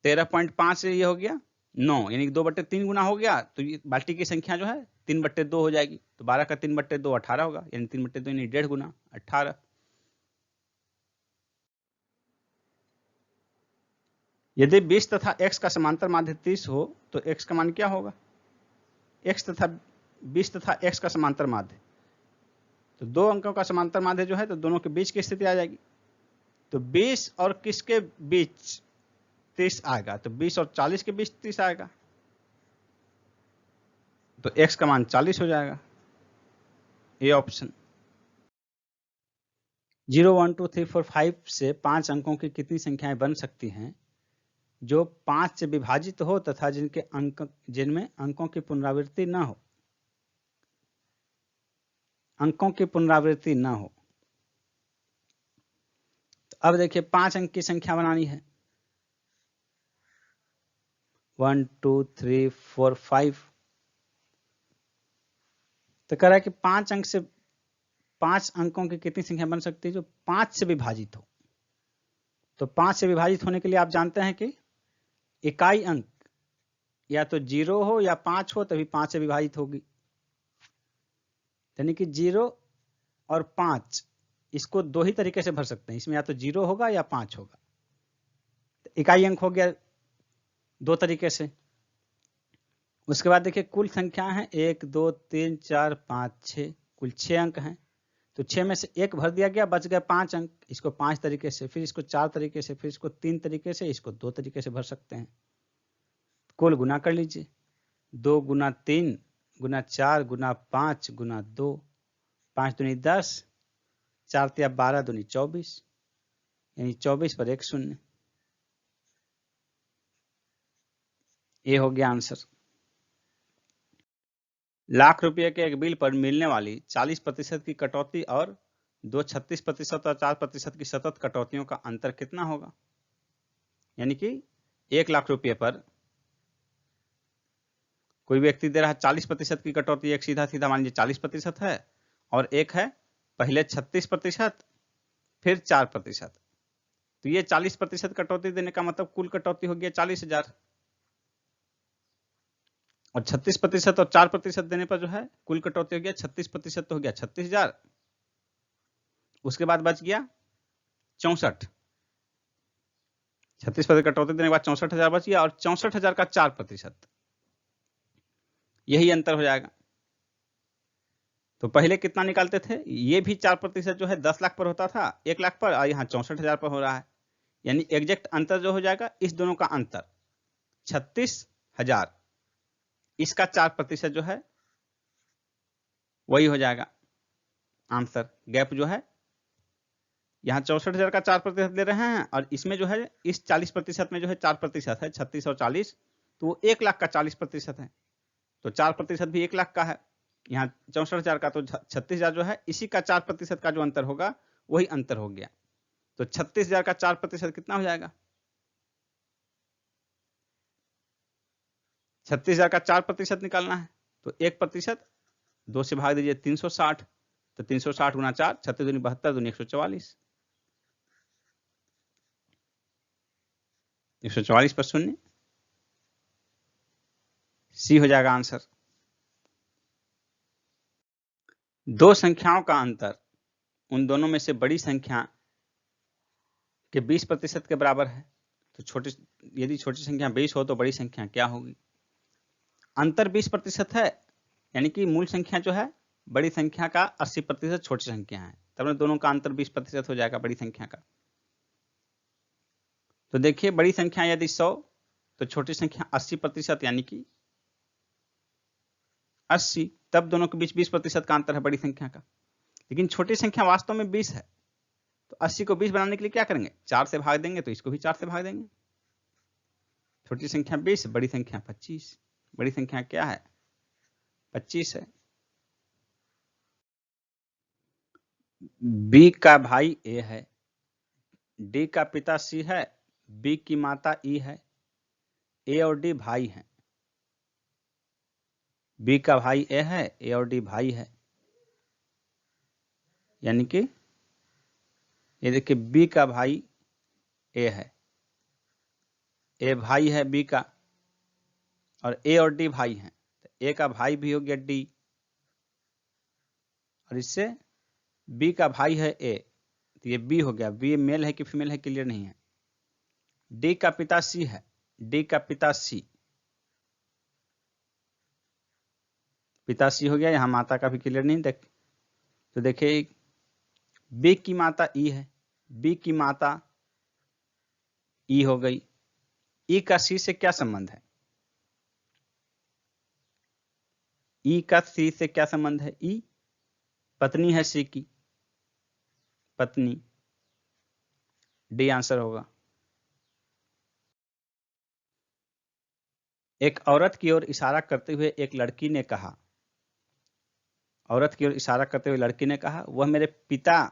13.5 से ये हो गया 9, यानी 2/3 गुना हो गया, तो ये बाल्टी की संख्या जो है 3/2 हो जाएगी। तो 12 का 3/2 18 होगा, यानी 3/2 यानी 1.5 गुना 18। यदि 20 तथा x का समांतर माध्य 30 हो तो x का मान क्या होगा? x तथा 20 तथा x का समांतर माध्य, तो दो अंकों का समांतर माध्य जो है तो दोनों के बीच की स्थिति आ जाएगी। तो 20 और किसके बीच 30 आएगा? तो 20 और 40 के बीच 30 आएगा, तो x का मान 40 हो जाएगा। ये ऑप्शन। 0 1 2 3 4 5 से 5 अंकों की कितनी संख्याएं बन सकती हैं जो 5 से विभाजित हो तथा जिनमें अंकों की पुनरावृत्ति न हो? अंकों की पुनरावृत्ति न हो। तो अब देखिए 5 अंक की संख्या बनानी है, 1 2 3 4 5। तो कह रहा है कि 5 अंकों की कितनी संख्या बन सकती है जो 5 से विभाजित हो। तो 5 से विभाजित होने के लिए आप जानते हैं कि इकाई अंक या तो 0 हो या 5 हो, तभी 5 से विभाजित होगी। यानी कि 0 और 5 इसको दो ही तरीके से भर सकते हैं, इसमें या तो 0 होगा या 5 होगा। तो इकाई अंक हो गया दो तरीके से। उसके बाद देखिए कुल संख्या है 1 2 3 4 5 6, कुल 6 अंक हैं। तो 6 में से 1 भर दिया गया, बच गया 5 अंक। इसको 5 तरीके से, फिर इसको 4 तरीके से, फिर इसको 3 तरीके से, इसको 2 तरीके से भर सकते हैं। कुल गुना कर लीजिए, 2 गुना 3 गुना 4 गुना 5 गुना 2, 5 दूनी 10, 4 तिया 12 दूनी 24, यानी 24 पर 1 शून्य। ये हो गया आंसर। लाख रुपए के एक बिल पर मिलने वाली 40% की कटौती और 2 36% और 4% की सतत कटौतियों का अंतर कितना होगा? यानी कि 1 लाख रुपए पर कोई व्यक्ति दे रहा है 40% की कटौती, एक सीधा सीधा मान लीजिए 40% है, और एक है पहले 36% फिर 4%। तो ये 40% कटौती देने का मतलब कुल कटौती हो गया 40,000, और 36% और 4% देने पर जो है कुल कटौती हो गया 36%, तो हो गया 36,000। उसके बाद बच गया 64, 36% कटौती देने के बाद 64,000 बच गया, और 64,000 का 4%, यही अंतर हो जाएगा। तो पहले कितना निकालते थे? ये भी 4% जो है 10 लाख पर होता था, 1 लाख पर, और यहाँ 64,000 पर हो रहा है। यानी एग्जैक्ट अंतर जो हो जाएगा इस दोनों का अंतर 36,000, इसका 4% जो है वही हो जाएगा आंसर। गैप जो है यहाँ 64,000 का 4% ले रहे हैं, और इसमें जो है इस 40% में जो है 4% है, 36 और 40, तो वो 1 लाख का 40% है। तो 4% भी 1 लाख का है, यहाँ 64,000 का, तो 36,000 जो है इसी का 4% का जो अंतर होगा वही अंतर हो गया। तो 36,000 का 4% कितना हो जाएगा? 36,000 का 4% निकालना है, तो 1% 2 से भाग दीजिए 360, तो 360 गुना 4, 36 दूनी 72 दूनी 144, 144 पर शून्य, सी हो जाएगा आंसर। दो संख्याओं का अंतर उन दोनों में से बड़ी संख्या के 20% के बराबर है। तो यदि छोटी संख्या 20 हो तो बड़ी संख्या क्या होगी? अंतर 20% है, यानी कि मूल संख्या जो है बड़ी संख्या का 80% छोटी संख्या है, तब दोनों का अंतर 20% हो जाएगा बड़ी संख्या का। तो देखिए बड़ी संख्या यदि 100 तो छोटी संख्या 80%, यानी कि 80, तब दोनों के बीच 20% का अंतर है बड़ी संख्या का। लेकिन छोटी संख्या वास्तव में 20 है, तो 80 को 20 बनाने के लिए क्या करेंगे? 4 से भाग देंगे, तो इसको भी 4 से भाग देंगे। छोटी संख्या 20, बड़ी संख्या 25। बड़ी संख्या क्या है? 25 है। बी का भाई ए है, डी का पिता सी है, बी की माता ई है, ए और डी भाई हैं। बी का भाई ए है, ए और डी भाई है, यानी कि ये देखिए बी का भाई ए है, ए भाई है बी का, और ए और डी भाई हैं, तो ए का भाई भी हो गया डी, और इससे बी का भाई है ए, तो ये बी हो गया। बी मेल है कि फीमेल है क्लियर नहीं है। डी का पिता सी है, डी का पिता सी, पिता सी हो गया, यहां माता का भी क्लियर नहीं देख। तो देखिए बी की माता ई है, बी की माता ई हो गई। ई का सी से क्या संबंध है? ई का सी से क्या संबंध है? ई पत्नी है सी की, पत्नी, डी आंसर होगा। एक औरत की ओर इशारा करते हुए एक लड़की ने कहा, औरत की ओर इशारा करते हुए लड़की ने कहा, वह मेरे पिता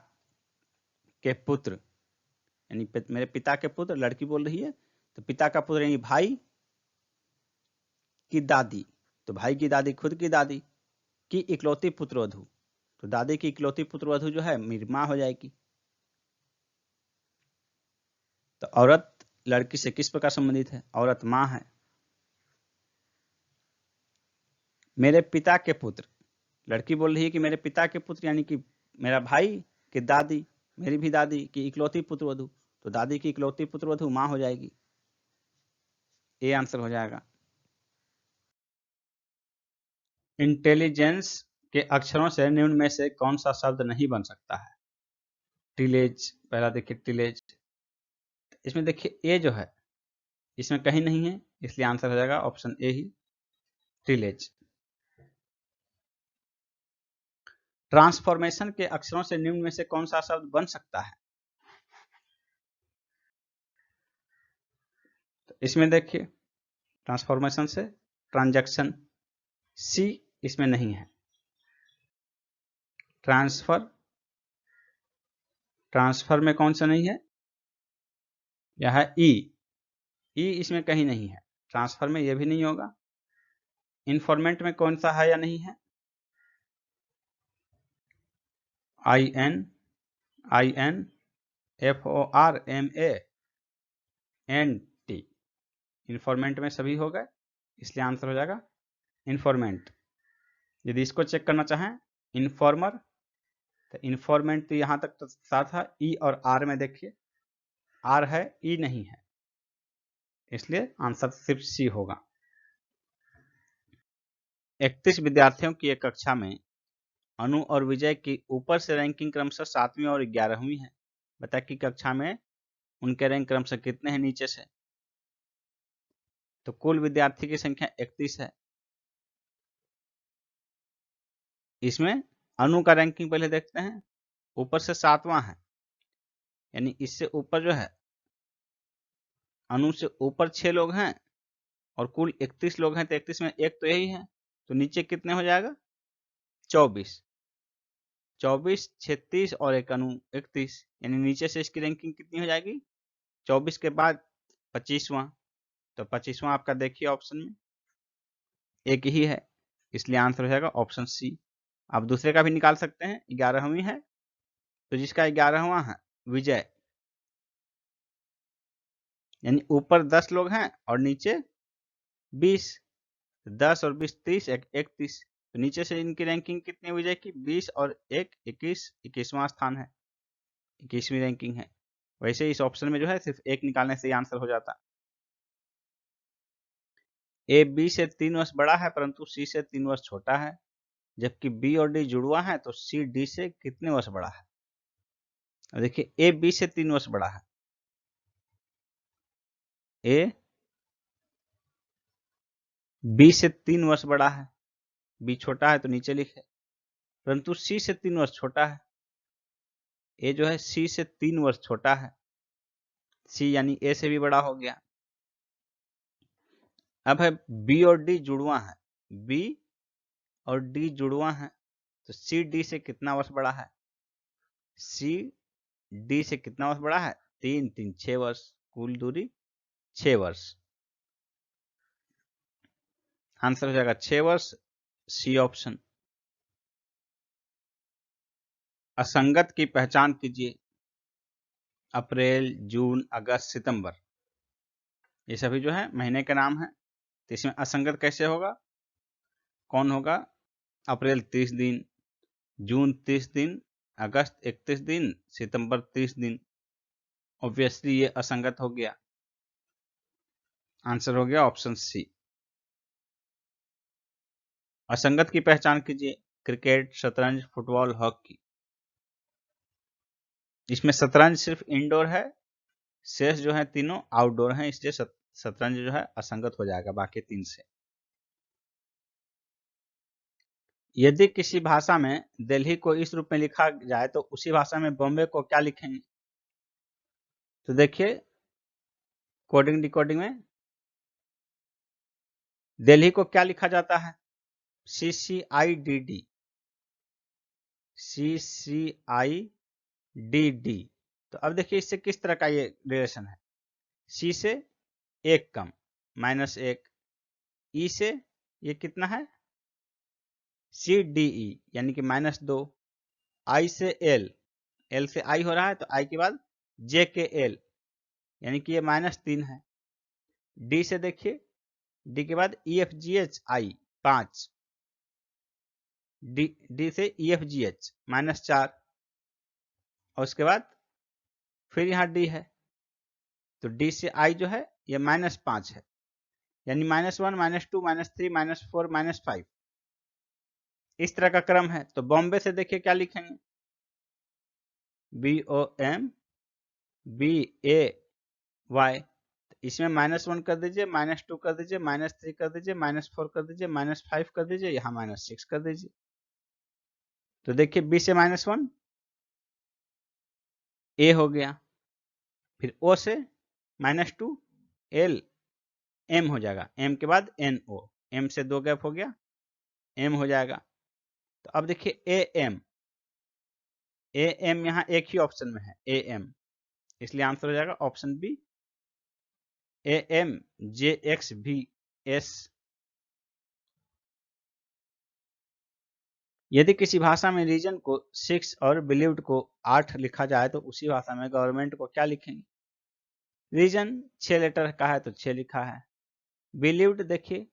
के पुत्र, यानी मेरे पिता के पुत्र, लड़की बोल रही है, तो पिता का पुत्र यानी भाई की दादी, तो भाई की दादी खुद की दादी, की इकलौती पुत्रवधू, तो दादी की इकलौती पुत्रवधू जो है मेरी माँ हो जाएगी। तो औरत लड़की से किस प्रकार संबंधित है? औरत माँ है। मेरे पिता के पुत्र, लड़की बोल रही है कि मेरे पिता के पुत्र यानी कि मेरा भाई की दादी, मेरी भी दादी की इकलौती पुत्रवधू, तो दादी की इकलौती पुत्रवधू माँ हो जाएगी। ये आंसर हो जाएगा। इंटेलिजेंस के अक्षरों से निम्न में से कौन सा शब्द नहीं बन सकता है? टिलेज, पहला देखिए टिलेज, इसमें देखिए ए जो है इसमें कहीं नहीं है, इसलिए आंसर हो जाएगा option A he, tillage. Transformation के अक्षरों से निम्न में से कौन सा शब्द बन सकता है? तो इसमें देखिए ट्रांसफॉर्मेशन से ट्रांजैक्शन, सी इसमें नहीं है। ट्रांसफर, ट्रांसफर में कौन सा नहीं है? यह है ई, ई इसमें कहीं नहीं है। ट्रांसफर में यह भी नहीं होगा। इन्फॉर्मेंट में कौन सा है या नहीं है? I N F O R M A N T, informant में सभी हो गए, इसलिए आंसर हो जाएगा इन्फॉर्मेंट। यदि इसको चेक करना चाहें इन्फॉर्मर, तो इन्फॉर्मेंट तो यहां तक तो साथ है, ई और आर में देखिए आर है ई नहीं है, इसलिए आंसर सिर्फ सी होगा। 31 विद्यार्थियों की एक कक्षा में अनु और विजय की ऊपर से रैंकिंग क्रमशः 7वीं और 11वीं है। बता कि कक्षा में उनके रैंक क्रमशः कितने हैं नीचे से? तो कुल विद्यार्थी की संख्या 31 है। इसमें अनु का रैंकिंग पहले देखते हैं, ऊपर से 7वां है, यानी इससे ऊपर जो है अनु से ऊपर 6 लोग हैं और कुल 31 लोग हैं, तो 31 में एक तो यही है, तो नीचे कितने हो जाएगा? 24, 24, 36 और एक अनु 31, यानी नीचे से इसकी रैंकिंग कितनी हो जाएगी? 24 के बाद 25वां, तो 25वां आपका देखिए ऑप्शन में एक ही है, इसलिए आंसर हो जाएगा ऑप्शन सी। आप दूसरे का भी निकाल सकते हैं, 11वीं है, तो जिसका 11वां है विजय, यानी ऊपर 10 लोग हैं और नीचे 20, 10 और 20 30, 31, तो नीचे से इनकी रैंकिंग कितनी विजय की? 20 और 1 21, 21वां स्थान है, 21वीं रैंकिंग है। वैसे इस ऑप्शन में जो है सिर्फ एक निकालने से ही आंसर हो जाता। ए बी से 3 वर्ष बड़ा है परंतु सी से 3 वर्ष छोटा है, जबकि बी और डी जुड़वा है, तो सी डी से कितने वर्ष बड़ा है? देखिए ए बी से 3 वर्ष बड़ा है, ए बी से 3 वर्ष बड़ा है, बी छोटा है तो नीचे लिखे, परंतु सी से 3 वर्ष छोटा है, ए जो है सी से 3 वर्ष छोटा है, सी यानी ए से भी बड़ा हो गया। अब है बी और डी जुड़वा है, बी और डी जुड़वा है, तो सी डी से कितना वर्ष बड़ा है? सी डी से कितना वर्ष बड़ा है? 3 3 6 वर्ष, कुल दूरी 6 वर्ष। आंसर हो जाएगा 6 वर्ष, सी ऑप्शन। असंगत की पहचान कीजिए। अप्रैल, जून, अगस्त, सितंबर, ये सभी जो है महीने के नाम है, तो इसमें असंगत कैसे होगा? कौन होगा? अप्रैल 30 दिन, जून 30 दिन, अगस्त 31 दिन, सितंबर 30 दिन। ऑब्वियसली ये असंगत हो गया, आंसर हो गया ऑप्शन सी। असंगत की पहचान कीजिए। क्रिकेट, शतरंज, फुटबॉल, हॉकी। इसमें शतरंज सिर्फ इंडोर है, शेष जो है तीनों आउटडोर हैं, इसलिए शतरंज जो है असंगत हो जाएगा बाकी 3 से। यदि किसी भाषा में दिल्ली को इस रूप में लिखा जाए तो उसी भाषा में बॉम्बे को क्या लिखेंगे? तो देखिए कोडिंग डिकोडिंग में दिल्ली को क्या लिखा जाता है? CCIDD, CCIDD। तो अब देखिए इससे किस तरह का ये रिलेशन है? सी से 1 कम, -1, ई से ये कितना है CDE यानी कि -2, आई से एल, एल से आई हो रहा है तो आई के बाद JKL यानी कि ये -3 है। डी से देखिए, डी के बाद EFGH आई 5, डी से EFGH -4 और उसके बाद फिर यहाँ डी है तो डी से आई जो है ये -5 है यानी -1, -2, -3, -4, -5 इस तरह का क्रम है। तो बॉम्बे से देखिए क्या लिखेंगे, BOMBAY, इसमें -1 कर दीजिए, -2 कर दीजिए, -3 कर दीजिए, -4 कर दीजिए, -5 कर दीजिए, यहाँ -6 कर दीजिए। तो देखिए बी से -1 ए हो गया, फिर ओ से -2 एल एम हो जाएगा, एम के बाद NO, एम से 2 गैप हो गया, एम हो जाएगा। तो अब देखिए AM यहाँ एक ही ऑप्शन में है AM, इसलिए आंसर हो जाएगा ऑप्शन बी AMJXVS। यदि किसी भाषा में रीजन को 6 और बिलीव्ड को 8 लिखा जाए तो उसी भाषा में गवर्नमेंट को क्या लिखेंगे। रीजन 6 लेटर का है तो 6 लिखा है, बिलीव्ड देखिए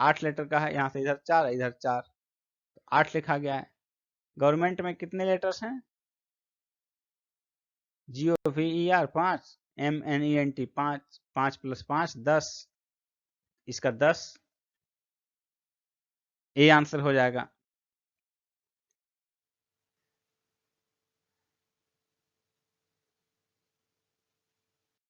8 लेटर का है, यहाँ से इधर 4 इधर 4 तो 8 लिखा गया है। गवर्नमेंट में कितने लेटर्स हैं, GOVER 5, MENT 5, 5 + 5 10, इसका 10 ए आंसर हो जाएगा।